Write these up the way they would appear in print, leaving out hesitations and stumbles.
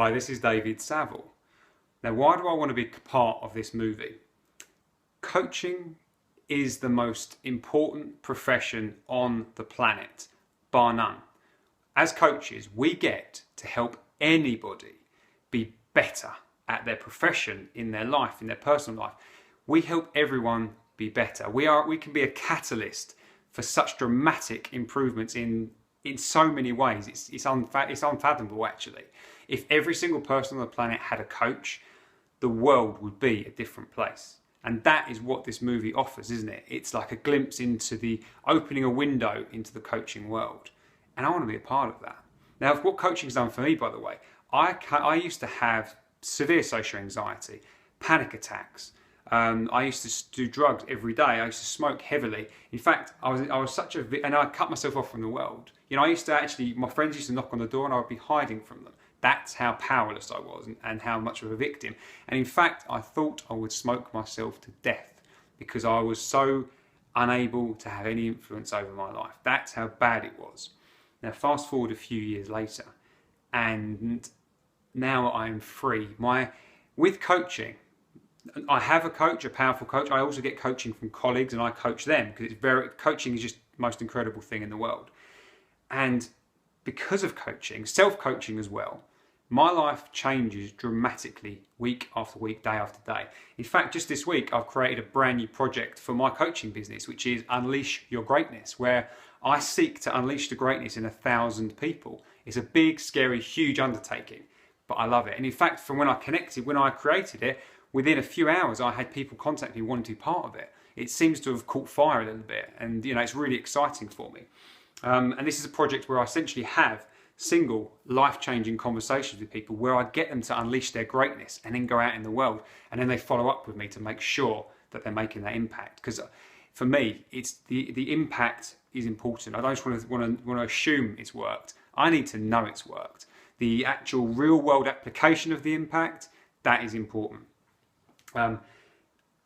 Hi, this is David Saville. Now, why do I want to be part of this movie? Coaching is the most important profession on the planet, bar none. As coaches, we get to help anybody be better at their profession, in their life, in their personal life. We help everyone be better. We can be a catalyst for such dramatic improvements in so many ways. It's unfathomable, actually. If every single person on the planet had a coach, the world would be a different place. And that is what this movie offers, isn't it? It's like a glimpse into opening a window into the coaching world. And I want to be a part of that. Now, what coaching's done for me, by the way, I used to have severe social anxiety, panic attacks. I used to do drugs every day. I used to smoke heavily. In fact, I was and I cut myself off from the world. You know, my friends used to knock on the door and I would be hiding from them. That's how powerless I was and how much of a victim. And in fact, I thought I would smoke myself to death because I was so unable to have any influence over my life. That's how bad it was. Now, fast forward a few years later, and now I'm free. With coaching, I have a coach, a powerful coach. I also get coaching from colleagues and I coach them because coaching is just the most incredible thing in the world. And because of coaching, self-coaching as well, my life changes dramatically week after week, day after day. In fact, just this week, I've created a brand new project for my coaching business, which is Unleash Your Greatness, where I seek to unleash the greatness in 1,000 people. It's a big, scary, huge undertaking, but I love it. And in fact, from when I created it, within a few hours, I had people contact me wanting to be part of it. It seems to have caught fire a little bit, and it's really exciting for me. And this is a project where I essentially have single life-changing conversations with people where I get them to unleash their greatness and then go out in the world, and then they follow up with me to make sure that they're making that impact. Because for me, it's the impact is important. I don't just want to assume it's worked. I need to know it's worked. The actual real-world application of the impact, that is important. And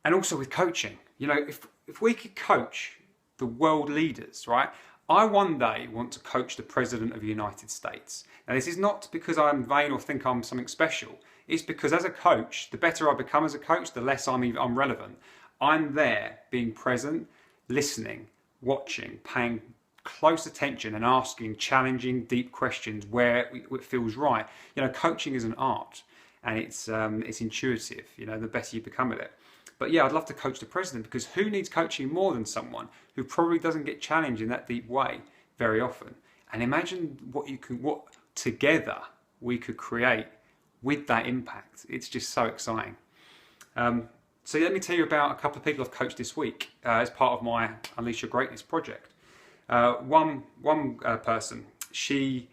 also with coaching, if we could coach the world leaders, right? I one day want to coach the President of the United States. Now, this is not because I'm vain or think I'm something special. It's because as a coach, the better I become as a coach, the less I'm relevant. I'm there being present, listening, watching, paying close attention and asking challenging, deep questions where it feels right. Coaching is an art and it's intuitive, the better you become at it. But yeah, I'd love to coach the president because who needs coaching more than someone who probably doesn't get challenged in that deep way very often? And imagine what together we could create with that impact. It's just so exciting. So let me tell you about a couple of people I've coached this week as part of my Unleash Your Greatness project. One person, she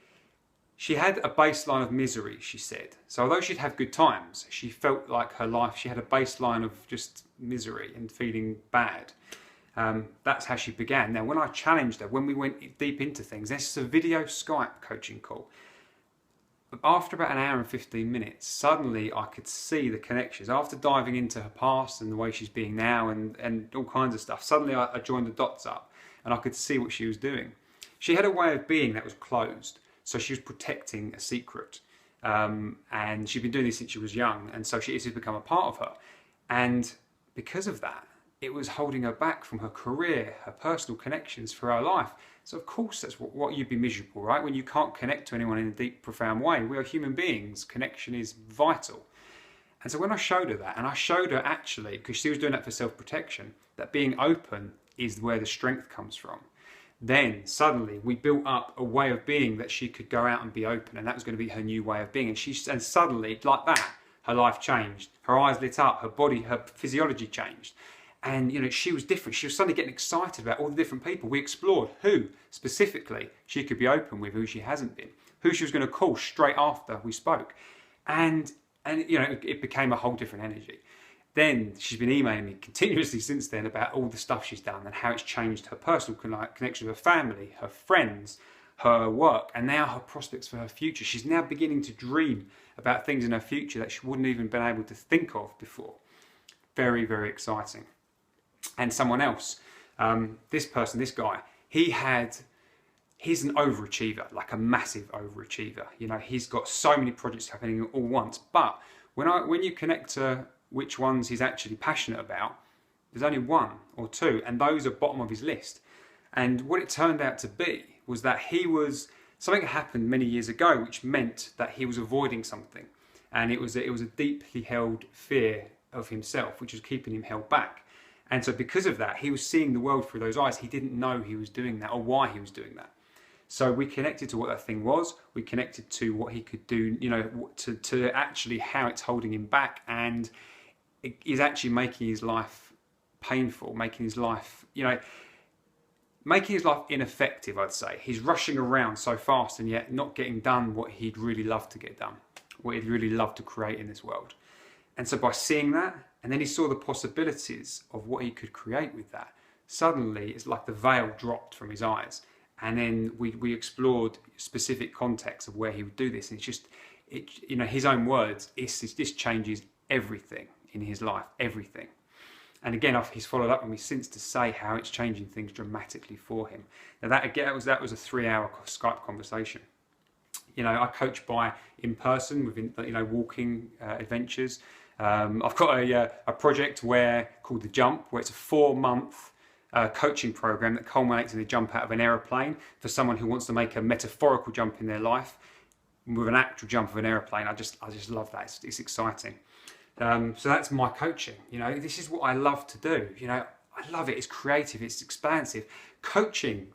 had a baseline of misery, she said. So although she'd have good times, she felt like her life, she had a baseline of just misery and feeling bad. That's how she began. Now, when I challenged her, when we went deep into things, this is a video Skype coaching call. After about an hour and 15 minutes, suddenly I could see the connections. After diving into her past and the way she's being now and all kinds of stuff, suddenly I joined the dots up and I could see what she was doing. She had a way of being that was closed. So she was protecting a secret, and she'd been doing this since she was young, and so it has become a part of her. And because of that, it was holding her back from her career, her personal connections for her life. So of course that's what you'd be miserable, right? When you can't connect to anyone in a deep, profound way. We are human beings. Connection is vital. And so when I showed her that, and I showed her actually, because she was doing that for self-protection, that being open is where the strength comes from. Then suddenly we built up a way of being that she could go out and be open, and that was going to be her new way of being. And suddenly, like that, her life changed. Her eyes lit up, her body, her physiology changed. And she was different. She was suddenly getting excited about all the different people. We explored who specifically she could be open with, who she hasn't been, who she was going to call straight after we spoke. And it became a whole different energy. Then she's been emailing me continuously since then about all the stuff she's done and how it's changed her personal connection with her family, her friends, her work, and now her prospects for her future. She's now beginning to dream about things in her future that she wouldn't even been able to think of before. Very, very exciting. And someone else, this guy, he's an overachiever, like a massive overachiever. You know, he's got so many projects happening all once. But when you connect to which ones he's actually passionate about, there's only one or two, and those are bottom of his list. And what it turned out to be was that something happened many years ago, which meant that he was avoiding something, and it was a deeply held fear of himself, which was keeping him held back. And so because of that, he was seeing the world through those eyes. He didn't know he was doing that or why he was doing that. So we connected to what that thing was. We connected to what he could do, you know, to actually how it's holding him back, and it is actually making his life painful, making his life, you know, making his life ineffective, I'd say. He's rushing around so fast and yet not getting done what he'd really love to get done, what he'd really love to create in this world. And so by seeing that, and then he saw the possibilities of what he could create with that, suddenly it's like the veil dropped from his eyes. And then we explored specific contexts of where he would do this. And it's just, you know, his own words, this changes everything in his life, everything. And again, he's followed up with me since to say how it's changing things dramatically for him. Now that was a 3-hour Skype conversation. You know, I coach in person within, you know, walking adventures. I've got a project called The Jump, where it's a 4-month coaching program that culminates in a jump out of an aeroplane for someone who wants to make a metaphorical jump in their life with an actual jump of an aeroplane. I just love that. It's exciting. So that's my coaching. You know, this is what I love to do. You know, I love it. It's creative. It's expansive. Coaching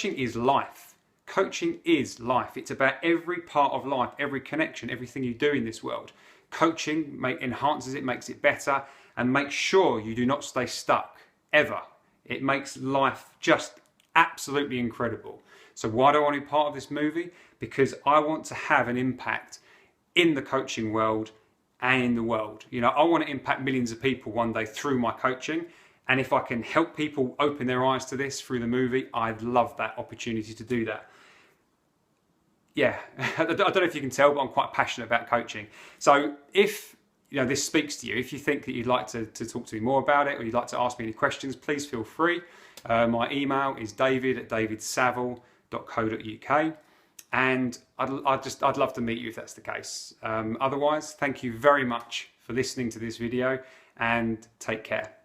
is life. Coaching is life. It's about every part of life, every connection, everything you do in this world. Coaching enhances it, makes it better, and makes sure you do not stay stuck ever. It makes life just absolutely incredible. So why do I want to be part of this movie? Because I want to have an impact in the coaching world and in the world. You know, I want to impact millions of people one day through my coaching. And if I can help people open their eyes to this through the movie, I'd love that opportunity to do that. Yeah, I don't know if you can tell, but I'm quite passionate about coaching. So if you know this speaks to you, if you think that you'd like to talk to me more about it, or you'd like to ask me any questions, please feel free. My email is david@davidsaville.co.uk, and I'd love to meet you if that's the case. Otherwise, thank you very much for listening to this video, and take care.